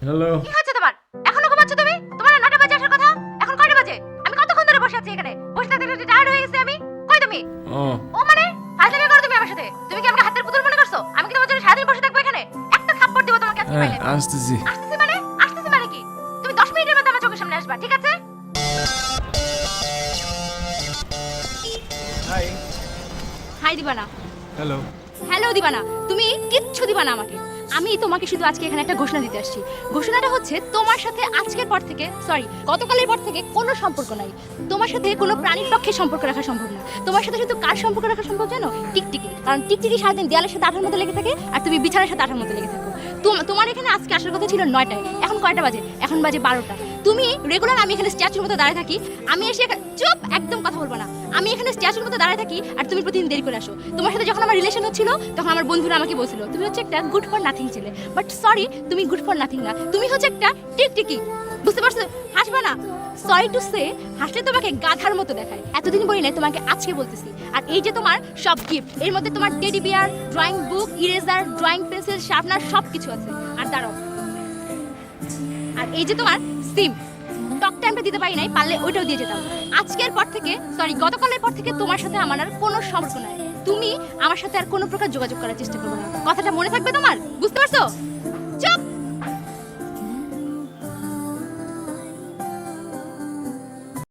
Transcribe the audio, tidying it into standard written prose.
Hello. কি হচ্ছে তোমার? এখনো ঘুমাচ্ছ তুমি? তোমার 9টা বাজে আসার কথা। এখন কয়টা বাজে? আমি কতক্ষণ ধরে বসে আছি এখানে? বসে থাকতে থাকতে টায়ার্ড হয়ে গেছি আমি। কই তুমি? ও ও মানে ফাজলামি করো তুমি আমার সাথে। তুমি কি আমাকে হাতের পুতুল মনে করছো? আমি কি তোমার জন্য সারাদিন বসে থাকবো এখানে? একটা থাপ্পড় দিব তোমাকে আজকে হ্যাঁ পাইলে। আসতেছি। আসতেছি মানে? আসতেছি মানে কি? তুমি 10 মিনিটের মধ্যে আমার চোখের সামনে আসবা, ঠিক আছে? হাই। হাই দিবা না। হ্যালো। হ্যালো দিবা না, তুমি কিচ্ছু দিবা না আমাকে। আমি তোমাকে শুধু আজকে এখানে একটা ঘোষণা দিতে আসছি। ঘোষণাটা হচ্ছে তোমার সাথে আজকের পর থেকে, সরি গতকালের পর থেকে কোনো সম্পর্ক নাই। তোমার সাথে কোনো প্রাণীর পক্ষে সম্পর্ক রাখা সম্ভব না। তোমার সাথে শুধু কার সম্পর্ক রাখা সম্ভব জানো? টিকটিকি। কারণ টিকটিকি সারাদিন দেয়ালের সাথে আঠার মতো লেগে থাকে, আর তুমি বিছানার সাথে আঠার মতো লেগে থাকো। তোমার এখানে আজকে আসার কথা ছিল 9টায়, এখন কয়টা বাজে? এখন বাজে 12টা। তুমি রেগুলার আমি এখানে স্ট্যাচুর মতো দাঁড়িয়ে থাকি, আমি এসে চুপ, একদম কথা বলবো না। আমি এখানে স্ট্যাচুর মতো দাঁড়িয়ে থাকি আর তুমি প্রতিদিন দেরি করে আসো। তোমার সাথে যখন আমার রিলেশন হচ্ছিল তখন আমার বন্ধুরা আমাকে বলছিল তুমি হচ্ছে একটা গুড ফর নাথিং ছেলে। বাট সরি, তুমি গুড ফর নাথিং না, তুমি হচ্ছে একটা টিকটিকি। বুঝতে পারছো? হাসবা না। সরি টু সে, হাসলে তোমাকে গাধার মতো দেখায়। এতদিন বলি না, তোমাকে আজকে বলতেছি। আর এই যে তোমার সব গিফট, এর মধ্যে তোমার teddy bear, drawing book, eraser, drawing pencil, sharpener, সব কিছু আছে। আর দাঁড়াও, আর এই যে তোমার সিম, টক টাইমটা দিতে পারি নাই, পারলে ওইটাও দিয়ে যেতাম। আজকের পর থেকে, সরি গতকালের পর থেকে তোমার সাথে আমার আর কোনো সম্পর্ক নাই। তুমি আমার সাথে আর কোনো প্রকার যোগাযোগ করার চেষ্টা করবে না। কথাটা মনে থাকবে তোমার? বুঝতে পারছো? চুপ।